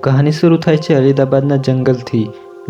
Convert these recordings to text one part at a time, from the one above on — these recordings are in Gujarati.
કહાની શરૂ થાય છે અલીદાબાદના જંગલથી,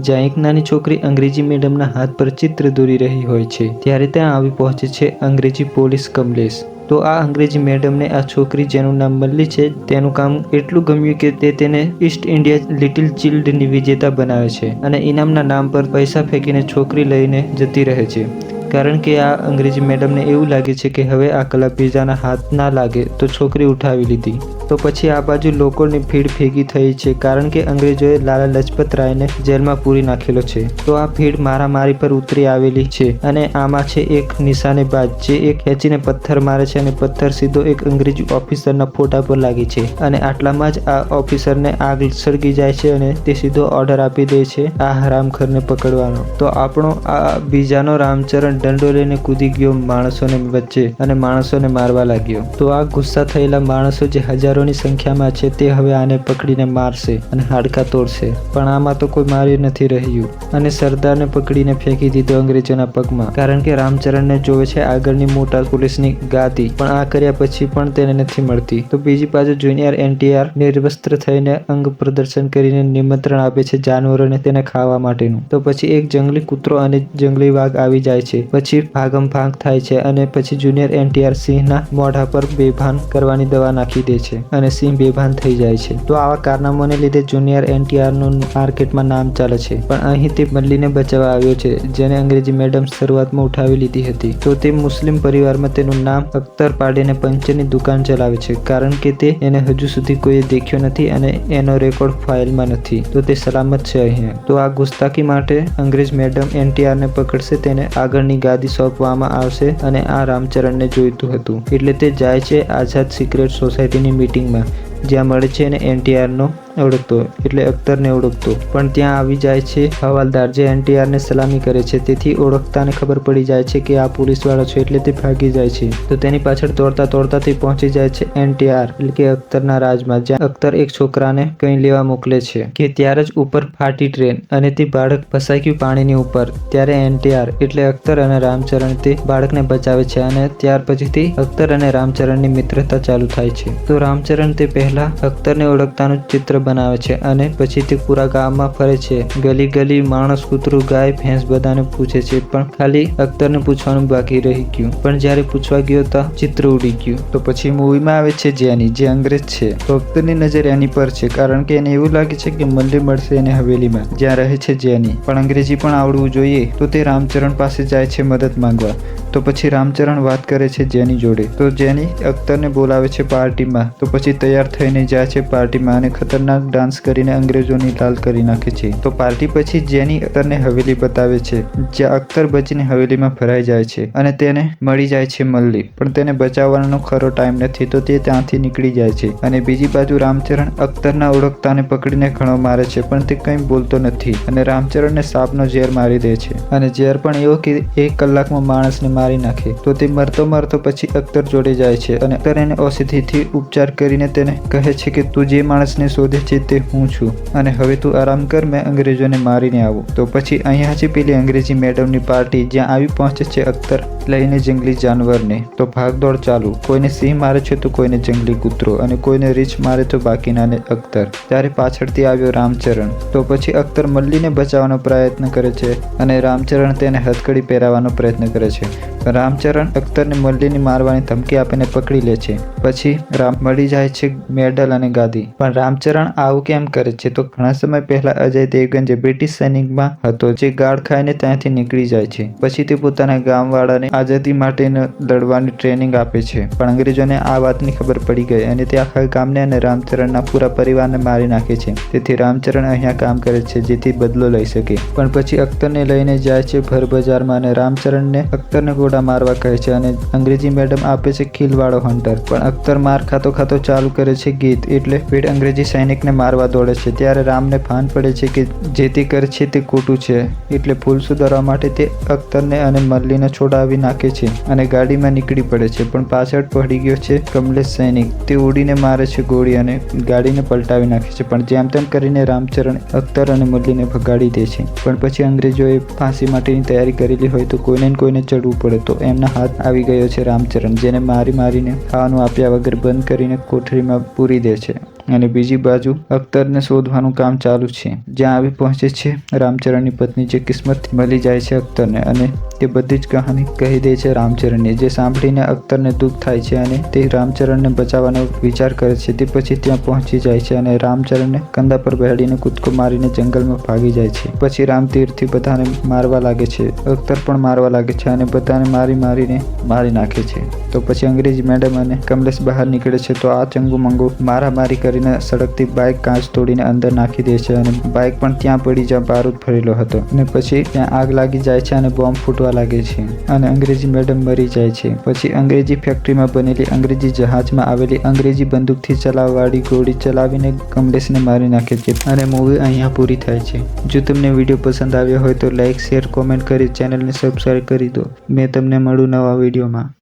જ્યાં એક નાની છોકરી અંગ્રેજી મીડિયમના હાથ પર ચિત્ર દોરી રહી હોય છે. ત્યારે ત્યાં આવી પહોંચે છે અંગ્રેજી પોલીસ કમલેશ. તો આ અંગ્રેજી મેડમને આ છોકરી, જેનું નામ મલ્લી છે, તેનું કામ એટલું ગમ્યું કે તે તેને ઈસ્ટ ઇન્ડિયા લિટિલ ચિલ્ડની વિજેતા બનાવે છે અને ઇનામના નામ પર પૈસા ફેંકીને છોકરી લઈને જતી રહે છે. કારણ કે આ અંગ્રેજી મેડમને એવું લાગે છે કે હવે આ કલા બીજાના હાથ ના લાગે, તો છોકરી ઉઠાવી લીધી. તો પછી આ બાજુ લોકોની ભીડ ભેગી થઈ છે, કારણ કે અંગ્રેજોએ લાલા લજપત રાયને જેલમાં પૂરી નાખેલો છે. તો આ ભીડ મારામારી પર ઉતરી આવેલી છે અને આમાં છે એક નિશાનેબાજ, જે એક ખેંચીને પથ્થર મારે છે અને પથ્થર સીધો એક અંગ્રેજી ઓફિસરના ફોટા પર લાગે છે અને આટલામાં જ આ ઓફિસરને આગ સળગી જાય છે અને તે સીધો ઓર્ડર આપી દે છે આ હરામખોરને પકડવાનો. તો આપણો આ બીજાનો રામચરણ દંડો લઈને કૂદી ગયો માણસોને વચ્ચે અને માણસોને મારવા લાગ્યો. તો આ ગુસ્સા થયેલા માણસો, જે હજારોની સંખ્યામાં છે, તે હવે આને પકડીને મારશે અને હાડકાં તોડશે. પણ આમાં તો કોઈ મારી નથી રહ્યું અને સરદારને પકડીને ફેંકી દીધો અંગ્રેજોના પગમાં, કારણ કે રામચરણને જોવે છે આગળની મોટા પોલીસની ગાદી. પણ આ કર્યા પછી પણ તેને નથી મળતી. તો બીજી બાજુ જુનિયર એનટીઆર નિર્વસ્ત્ર થઈને અંગ પ્રદર્શન કરીને નિમંત્રણ આપે છે જાનવરોને તેને ખાવા માટેનું. તો પછી એક જંગલી કૂતરો અને જંગલી વાઘ આવી જાય છે. પછી ભાગમ ભાગ થાય છે અને પછી જુનિયર એનટીઆર સિંહના મોઢા પર બેભાન કરવાની દવા નાખી દે છે અને સિંહ બેભાન થઈ જાય છે. તો આવા કારનામાને લીધે જુનિયર એનટીઆરનું માર્કેટમાં નામ ચાલે છે. પણ અહીં તે મલ્લીને બચાવવા આવ્યો છે, જેને અંગ્રેજી મેડમ શરૂઆતમાં ઉઠાવી લીધી હતી. તો તે મુસ્લિમ પરિવારમાં તેનું નામ અખ્તર પાડીને પંચરની દુકાન ચલાવે છે, કારણ કે તે એને હજુ સુધી કોઈએ દેખ્યો નથી અને એનો રેકોર્ડ ફાઇલમાં નથી. તો તે સલામત છે અહીંયા. તો આ ગુસ્તાખી માટે અંગ્રેજ મેડમ એનટીઆરને પકડશે, તેને આગળની ગાદી સોંપવામાં આવશે અને આ રામચરણને જોઈતું હતું એટલે તે જાય છે આઝાદ સિક્રેટ સોસાયટીની મીટિંગમાં, જ્યાં મળે છે અને એનટીઆરનો ઓળખતો એટલે અખ્તરને ઓળખતો. પણ ત્યાં આવી જાય છે હવાલદાર, જે એનટીઆરને સલામી કરે છે. તેથી ઓળખતાને ખબર પડી જાય છે કે આ પોલીસવાળો છે એટલે તે ભાગી જાય છે. તો તેની પાછળ દોડતા દોડતા તે પહોંચી જાય છે એનટીઆર એટલે કે અખ્તરના રાજમાં, જ્યાં અખ્તર એક છોકરાને કંઈ લેવા મોકલે છે કે ત્યારે જ ઉપર ફાટી ટ્રેન અને તે બાળક ફસાઈ ગયું પાણીની ઉપર. ત્યારે એનટીઆર એટલે અખ્તર અને રામચરણ તે બાળકને બચાવે છે અને ત્યાર પછીથી અખ્તર અને રામચરણની મિત્રતા ચાલુ થાય છે. તો રામચરણ તે પહેલા અખ્તરને ઓળખતાનું ચિત્ર બનાવે છે અને પછી તે પૂરા ગામમાં ફરે છે, ગલી ગલી, માણસ, કૂતરું, ગાય, ભેંસ બધાને પૂછે છે. પણ ખાલી અખ્તરને પૂછવાનું બાકી રહી ગયું. પણ જ્યારે પૂછવા ગયો તો ચિત્ર ઉડી ગયું. તો પછી મૂવીમાં આવે છે જેની, જે અંગ્રેજ છે. તો અખ્તરની નજર એની પર છે, કારણ કે એને એવું લાગે છે કે મલ્લી મળશે એને હવેલીમાં, જ્યાં રહે છે જેની. પણ અંગ્રેજી પણ આવડવું જોઈએ. તો તે રામચરણ પાસે જાય છે મદદ માંગવા. તો પછી રામચરણ વાત કરે છે જેની જોડે. તો જેની અખ્તરને બોલાવે છે પાર્ટીમાં. તો પછી તૈયાર થઈને જાય છે પાર્ટીમાં અને ખતરનાક ડાન્સ કરીને અંગ્રેજોની લાલ કરી નાખે છે. તો પાર્ટી પછી જેની અખ્તરને હવેલી બતાવે છે, જ્યાં અખ્તર બચીને હવેલીમાં ભરાઈ જાય છે અને તેને મળી જાય છે મલ્લી. પણ તેને બચાવવાનો ખરો ટાઈમ નથી, તો તે ત્યાંથી નીકળી જાય છે. અને બીજી બાજુ રામચરણ અખ્તરના ઓળખતાને પકડીને ઘણો મારે છે, પણ તે કંઈ બોલતો નથી અને રામચરણને સાપનો ઝેર મારી દે છે. અને ઝેર પણ એવો કે 1 કલાકમાં માણસને મારી નાખે. તો તે મરતો મરતો પછી અખ્તર જોડે જાય છે અને અખ્તર એને ઔષધિથી ઉપચાર કરીને તેને કહે છે કે તું જે માણસને શોધે છે તે હું છું અને હવે તું આરામ કર, મેં અંગ્રેજોને મારીને આવું. તો પછી અહીંયા છે પેલી અંગ્રેજી મેડમની પાર્ટી, જ્યાં આવી પહોંચે છે અખ્તર લઈને જંગલી જાનવરને. તો ભાગદોડ ચાલુ. કોઈને સિંહ મારે છે તો કોઈને જંગલી કૂતરો અને કોઈને રીંછ મારે તો બાકીનાને અખ્તર. ત્યારે પાછળથી આવ્યો રામચરણ. તો પછી અખ્તર મલ્લીને બચાવવાનો પ્રયત્ન કરે છે અને રામચરણ તેને હથકડી પહેરાવવાનો પ્રયત્ન કરે છે. રામચરણ અખ્તરને મલ્લીને મારવાની ધમકી આપીને પકડી લે છે. પછી મળી જાય છે મેડલ અને ગાદી. પણ રામચરણ આવું કેમ કરે છે? તો ઘણા સમય પહેલા અજય દેવગન, જે બ્રિટિશ સૈનિકમાં હતો, જે ગાળ ખાઈને ત્યાંથી નીકળી જાય છે. પછી તે પોતાના ગામવાળાને આઝાદી માટે લડવાની ટ્રેનિંગ આપે છે. પણ અંગ્રેજોને આ વાતની ખબર પડી ગઈ અને તે આખા ગામને અને રામચરણના પૂરા પરિવારને મારી નાખે છે. તેથી રામચરણ અહીંયા કામ કરે છે, જેથી બદલો લઈ શકે. પણ પછી અખ્તરને લઈને જાય છે ભર બજારમાં અને રામચરણને અખ્તરને ગોળા મારવા કહે છે અને અંગ્રેજી મેડમ આપે છે ખીલવાળો હન્ટર. પણ અખ્તર માર ખાતો ખાતો ચાલુ કરે છે ગીત, એટલે ભીડ અંગ્રેજી સૈનિકને મારવા દોડે છે. ત્યારે રામને ભાન પડે છે કે જે તે કરે છે તે ખોટું છે, એટલે ભૂલ સુધારવા માટે તે અખ્તરને અને મલ્લીને છોડાવી નાખે છે અને ગાડીમાં નીકળી પડે છે. પણ પાછળ પડી ગયો છે કમલેશ સૈનિક. તે ઉડીને મારે છે ગોળી અને ગાડીને પલટાવી નાખે છે. પણ જેમ તેમ કરીને રામચરણ અખ્તર અને મલ્લીને ભગાડી દે છે. પણ પછી અંગ્રેજોએ ફાંસી માટેની તૈયારી કરેલી હોય તો કોઈને ને કોઈને ચડવું પડે. તો એમના હાથ આવી ગયો છે રામચરણ, જેને મારીને ખાવાનું આપ્યા વગર બંધ કરીને કોઠરીમાં પૂરી દે છે. અને બીજી બાજુ અખ્તરને શોધવાનું કામ ચાલુ છે. જ્યાં આવી પહોંચે છે રામચરણની પત્ની, જે કિસ્મતથી મળી જાય છે અખ્તરને અને તે બધી જ કહાની કહી દે છે રામચરણને, જે સાંભળીને અખ્તરને દુઃખ થાય છે અને તે રામચરણને બચાવવાનો વિચાર કરે છે. તે પછી ત્યાં પહોંચી જાય છે અને રામચરણને કંધા પર બેહાડીને કૂદકો મારીને જંગલમાં ભાગી જાય છે. પછી રામતીરથી બધાને મારવા લાગે છે. અખ્તર પણ મારવા લાગે છે અને બધાને મારી નાખે છે. તો પછી અંગ્રેજી મેડમ અને કમલેશ બહાર નીકળે છે. તો આ ચંગુ મંગુ મારામારી કરીને સડકથી બાઇક કાચ તોડીને અંદર નાખી દે છે અને બાઇક પણ ત્યાં પડી જ્યાં બારૂદ ભરેલો હતો. અને પછી ત્યાં આગ લાગી જાય છે અને બોમ્બ ફૂટવા લાગે છે અને અંગ્રેજી મેડમ મરી જાય છે. પછી અંગ્રેજી ફેક્ટરીમાં બનેલી અંગ્રેજી જહાજમાં આવેલી અંગ્રેજી બંદૂકથી ચલાવવાળી ગોળી ચલાવીને કમલેશને મારી નાખે છે અને મૂવી અહીંયા પૂરી થાય છે. જો તમને વિડીયો પસંદ આવ્યો હોય તો લાઇક, શેર, કોમેન્ટ કરી ચેનલને સબસ્ક્રાઈબ કરી દો. મેં તમને મળું નવા વિડીયોમાં.